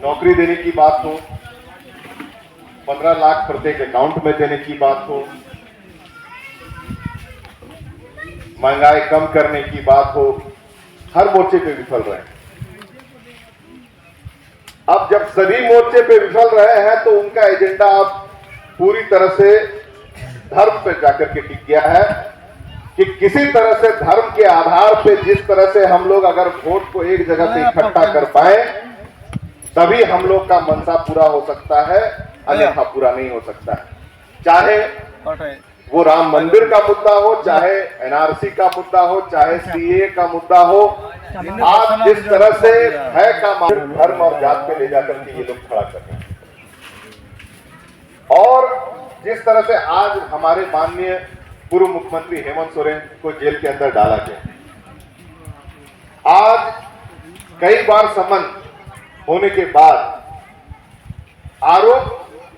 नौकरी देने की बात हो, 15 लाख प्रत्येक अकाउंट में देने की बात हो, महंगाई कम करने की बात हो, हर मोर्चे पे विफल रहे हैं। अब जब सभी मोर्चे पे विफल रहे हैं तो उनका एजेंडा अब पूरी तरह से धर्म पे जाकर के टिक गया है कि किसी तरह से धर्म के आधार पे जिस तरह से हम लोग अगर वोट को एक जगह से इकट्ठा कर पाए तभी हम लोग का मनसा पूरा हो सकता है, अन्यथा पूरा नहीं हो सकता है। चाहे वो राम मंदिर का मुद्दा हो, चाहे एनआरसी का मुद्दा हो, चाहे सीए का मुद्दा हो, आज जिस तरह से है का धर्म और जात पे ले जाकर के ये लोग खड़ा कर रहे हैं और जिस तरह से आज हमारे माननीय पूर्व मुख्यमंत्री हेमंत सोरेन को जेल के अंदर डाला गया, आज कई बार समन होने के बाद आरोप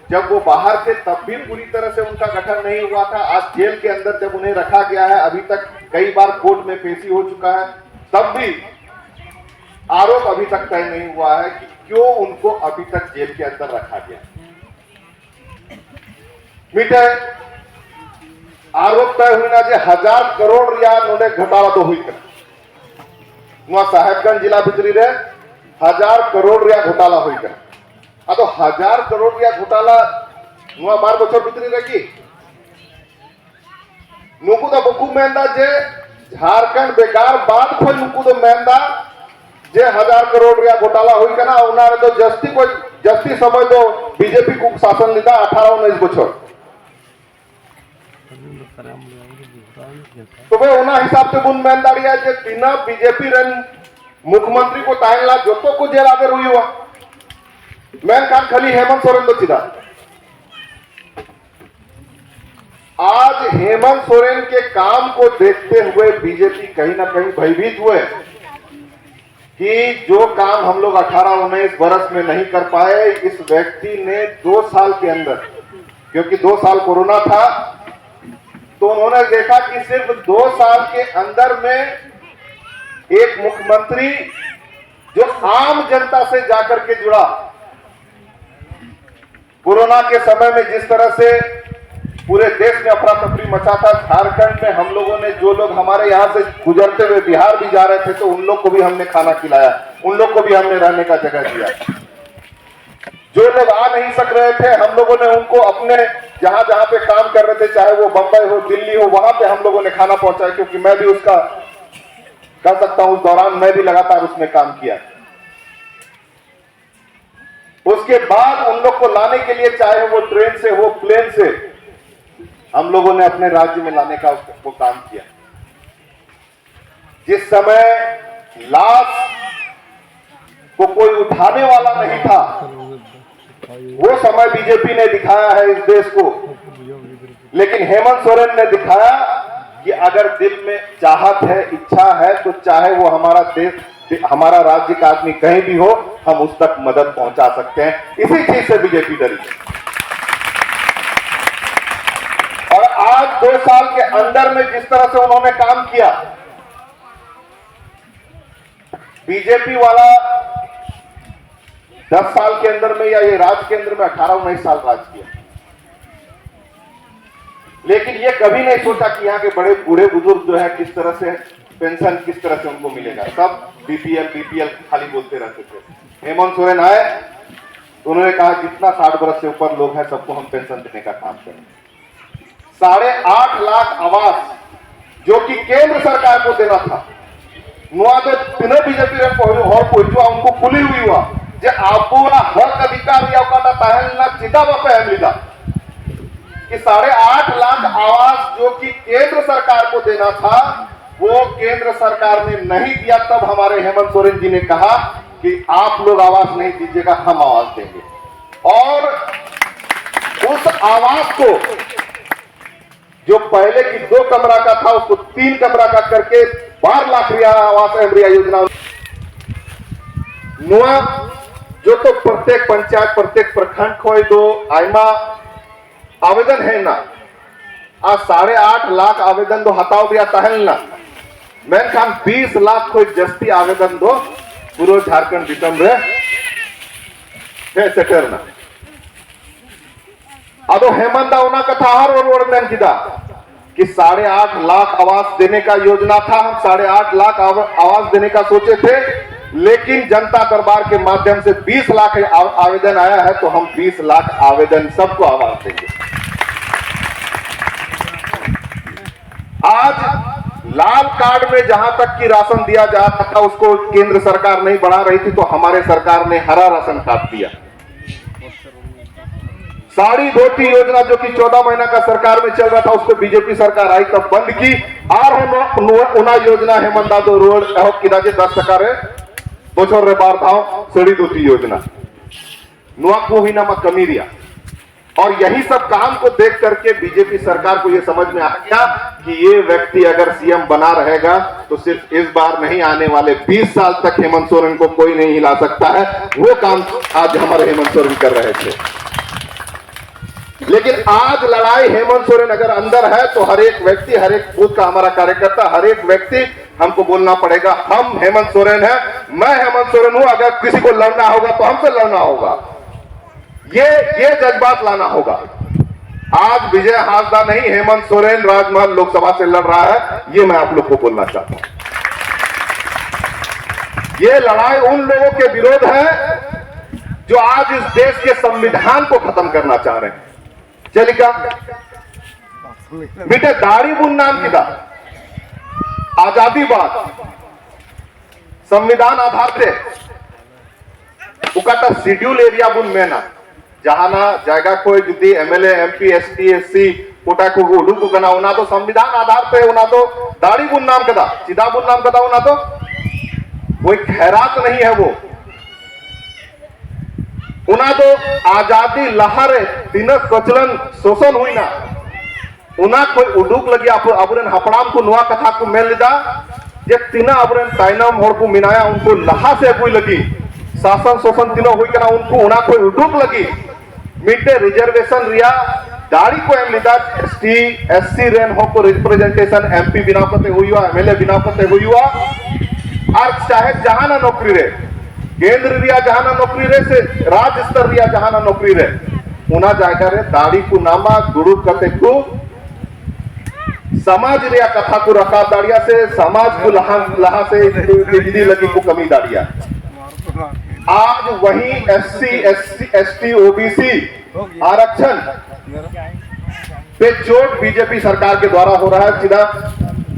जब वो बाहर थे तब भी पूरी तरह से उनका गठन नहीं हुआ था। आज जेल के अंदर जब उन्हें रखा गया है, अभी तक कई बार कोर्ट में पेशी हो चुका है, तब भी आरोप अभी तक तय नहीं हुआ है कि क्यों उनको अभी तक जेल के अंदर रखा गया। मीठे आरोप तय हुई ना जे 1000 करोड़ रिया नोने घोटाला तो हुई साहेबगंज जिला भितरी रे 1000 करोड़ रिया घोटाला हुई कर तो 1000 करोड़ रिया घोटाला 12 बछर भितरी रे की नुकु तो बकु मेंदा जे झारखंड बेकार बाद खोज नुकु तो मेंदा जे 1000 करोड़ रिया घोटाला हुई करना उन्हारे तो जस्ती समय तो बीजेपी को शासन लीधा 18-19 बछर तो वे उना हिसाब से बुन मेंदाड़िया जे बिना बीजेपी रन मुख्यमंत्री को ताइनला जोतो को जेल आगे हुई हुआ मैं खाली हेमंत सोरेन तो सीधा आज हेमंत सोरेन के काम को देखते हुए बीजेपी कहीं ना कहीं भयभीत हुए कि जो काम हम लोग 18-19 वर्ष में नहीं कर पाए, इस व्यक्ति ने 2 साल के अंदर, क्योंकि 2 साल कोरोना था, तो उन्होंने देखा कि सिर्फ 2 साल के अंदर में एक मुख्यमंत्री जो आम जनता से जाकर के जुड़ा, कोरोना के समय में जिस तरह से पूरे देश में अफरा तफरी मचा था, झारखंड में हम लोगों ने जो लोग हमारे यहाँ से गुजरते हुए बिहार भी जा रहे थे तो उन लोग को भी हमने खाना खिलाया, उन लोग को भी हमने रहने का जगह दिया। जो लोग आ नहीं सक रहे थे हम लोगों ने उनको अपने जहां जहां पे काम कर रहे थे, चाहे वो बंबई हो, दिल्ली हो, वहां पे हम लोगों ने खाना पहुंचाया, क्योंकि मैं भी उसका कर सकता हूं, उस दौरान मैं भी लगातार उसमें काम किया। उसके बाद उन लोग को लाने के लिए चाहे वो ट्रेन से हो, प्लेन से, हम लोगों ने अपने राज्य में लाने का वो काम किया। जिस समय लाश को कोई उठाने वाला नहीं था, वो समय बीजेपी ने दिखाया है इस देश को, लेकिन हेमंत सोरेन ने दिखाया कि अगर दिल में चाहत है, इच्छा है, तो चाहे वो हमारा देश, हमारा राज्य का आदमी कहीं भी हो, हम उस तक मदद पहुंचा सकते हैं। इसी चीज से बीजेपी डरी और आज 2 साल के अंदर में जिस तरह से उन्होंने काम किया, बीजेपी वाला 10 साल के अंदर में या ये राज्य के अंदर में 18-19 साल राज किया, लेकिन ये कभी नहीं सोचा कि यहाँ के बड़े बूढ़े बुजुर्ग जो है किस तरह से पेंशन किस तरह से उनको मिलेगा। सब बीपीएल खाली बोलते रहते थे। हेमंत सोरेन आए तो उन्होंने कहा जितना 60 वर्ष से ऊपर लोग हैं सबको हम पेंशन देने का काम करेंगे। 8.5 लाख आवास जो कि केंद्र सरकार को देना था, नुआ तो तीनों बीजेपी उनको खुली हुई हुआ जे आपको हक अधिकार या चिता पे मिला कि 8.5 लाख आवास जो कि केंद्र सरकार को देना था वो केंद्र सरकार ने नहीं दिया। तब हमारे हेमंत सोरेन जी ने कहा कि आप लोग आवास नहीं दीजिएगा, हम आवास देंगे, और उस आवास को जो पहले की 2 कमरा का था उसको 3 कमरा का करके 12 लाख रिया आवास एमरिया योजना नुआ जो तो प्रत्येक पंचायत प्रत्येक प्रखंड खोई दो आयमा आवेदन है ना, आ 8.5 लाख आवेदन दो हटाओ दिया तहल ना, मैं 20 लाख कोई जस्ती आवेदन दो पूरे झारखंड दिसम रे है सेटरना अदो हेमंत उना कथा हर और मैन किदा कि 8.5 लाख आवास देने का योजना था। हम 8.5 लाख आवास देने का सोचे थे, लेकिन जनता दरबार के माध्यम से 20 लाख आवेदन आया है, तो हम 20 लाख आवेदन सबको आवास देंगे। आज लाल कार्ड में जहां तक की राशन दिया जाता था उसको केंद्र सरकार नहीं बढ़ा रही थी, तो हमारे सरकार ने हरा राशन कार्ड दिया। साड़ी धोती योजना जो कि 14 महीना का सरकार में चल रहा था, उसको बीजेपी सरकार आई तब बंद की। और हम उना योजना हेमंत दो रोड किदा 10 रे बोछर रे बार धाव साड़ी धोती योजना नुआ को ही नामा कमी रिया। और यही सब काम को देख करके बीजेपी सरकार को यह समझ में आ गया कि ये व्यक्ति अगर सीएम बना रहेगा तो सिर्फ इस बार नहीं, आने वाले 20 साल तक हेमंत सोरेन को कोई नहीं हिला सकता है। वो काम आज हमारे हेमंत सोरेन कर रहे थे। लेकिन आज लड़ाई हेमंत सोरेन अगर अंदर है तो हर एक व्यक्ति, हर एक बूथ का हमारा कार्यकर्ता, हर एक व्यक्ति हमको बोलना पड़ेगा हम हेमंत सोरेन है, मैं हेमंत सोरेन हूं। अगर किसी को लड़ना होगा तो हमसे लड़ना होगा, ये जज्बात लाना होगा। आज विजय हासदा नहीं, हेमंत सोरेन राजमहल लोकसभा से लड़ रहा है, ये मैं आप लोग को बोलना चाहता हूं। ये लड़ाई उन लोगों के विरोध है जो आज इस देश के संविधान को खत्म करना चाह रहे हैं। चलिका बेटे दाढ़ी बुन नाम की था आजादी बाद संविधान आधार थे उकाटा शेड्यूल एरिया बुन मेना जहाना जायगा कोई जुदी MLA MP ST SC quota को उडुक कना उना तो संविधान आधार पे उना तो दाढ़ी बुन नाम कदा चिदा बुन नाम कदा उना तो कोई खैरात नहीं है। वो उना तो आजादी लहारे दिन कचलन शोषण हुई ना उना कोई उडुक लगी अबरेन हपड़ाम को नुआ कथा को मेल लिदा जे तीना अबरेन ताइनम होड़ को मिनाया उनको लहा से कोई लगी शासन शोषण तीनों हुई कना उनको उना कोई उडुक लगी मिडे रिजर्वेशन रिया दाड़ी को एम लिदा एसटी एससी रेन हो को रिप्रेजेंटेशन एमपी बिना करते हुई हुआ एमएलए बिना करते हुई हुआ और चाहे जहां ना नौकरी रे केंद्र रिया जहां नौकरी रे से राज्य स्तर रिया जहां नौकरी रे उना जायगा रे दाढ़ी को नामा दुरुप करते को समाज रिया कथा को रखा दाड़िया से समाज को लहा से दीदी लगी को कमी दाड़िया। आज वही एसटी ओबीसी आरक्षण पे चोट बीजेपी सरकार के द्वारा हो रहा है। सीधा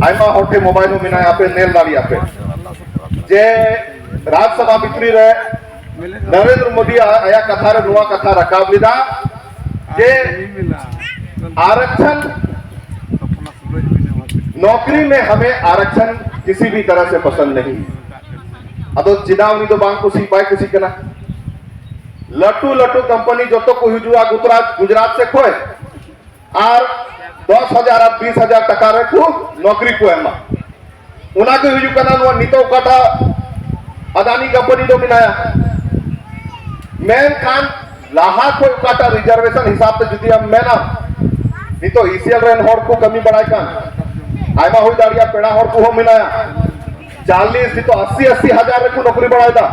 आईमा होटे मोबाइल में मिना यहाँ पे नेल दाड़िया पे जे राज्यसभा भितरी रे नरेंद्र मोदी आया कथा रे नुआ कथा रकाब लिदा जे आरक्षण नौकरी में हमें आरक्षण किसी भी तरह से पसंद नहीं। अदो चिदावनी तो बांग कुछ पाए कुछ करना लटू लटू कंपनी जो तो को हिजुआ गुजरात से खोए और 10,000 और 20,000 टका रखू नौकरी को एमा उना के हिजु करना नुआ नितो काटा अदानी कंपनी तो मिलाया मैन खान लाहा को काटा रिजर्वेशन हिसाब से जुदी हम मैना नहीं तो ईसीएल रेन होड़ को कमी बढ़ाई कान आयमा हुई दाड़िया पेड़ा होड़ को हो मिलाया 40 नहीं तो 80 हजार को नौकरी बढ़ाया था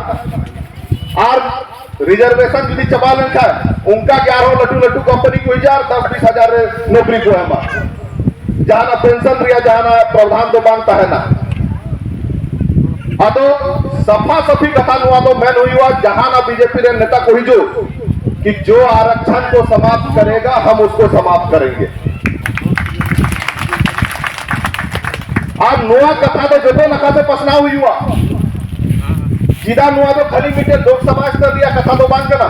और रिजर्वेशन जुदी चबा लेन था उनका 11 लटू लटू कंपनी को 10-20 हजार नौकरी को है जहां पेंशन रिया जहां प्रावधान तो मांगता है ना अतो सफा सफी कथा नुआ तो मैन हुई हुआ जहां ना बीजेपी रे नेता को हिजो कि जो आरक्षण को समाप्त करेगा हम उसको समाप्त करेंगे। आज नुआ कथा तो जो नखा से पसना हुई हुआ सीधा नुआ तो खाली मीटे लोकसभा स्तर दिया कथा तो बांध करना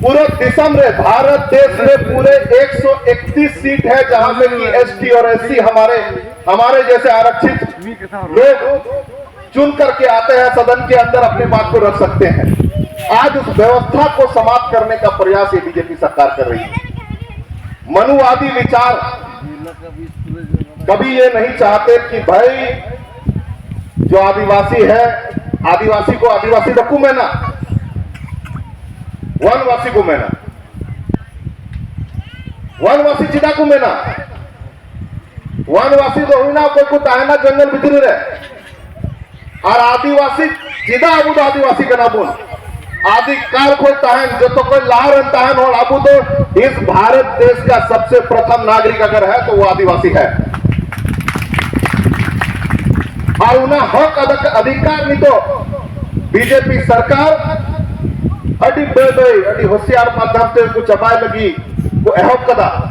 पूरे देशम रे भारत देश में पूरे 131 सीट है जहां पे कि एसटी और एससी हमारे जैसे आरक्षित लोग चुन करके आते हैं सदन के अंदर अपने बात को रख सकते हैं। आज उस व्यवस्था को समाप्त करने का प्रयास ये बीजेपी सरकार कर रही है। मनुवादी विचार कभी ये नहीं चाहते कि भाई जो आदिवासी है आदिवासी को आदिवासी रखू मैं ना वनवासी को मैं ना वनवासी चिदा को मैं ना वनवासी तो हुई ना कोई को ताहना जंगल भीतर रहे और आदिवासी चिदा अबू आदिवासी का ना बोल आदि काल को तहन जो तो कोई लाहर तहन और अब तो इस भारत देश का सबसे प्रथम नागरिक अगर है तो वो आदिवासी है और उन्हें हक अधिकार नहीं तो बीजेपी सरकार अड़ी बेदई अड़ी होशियार माध्यम से कुछ चबाए लगी वो एहब कदा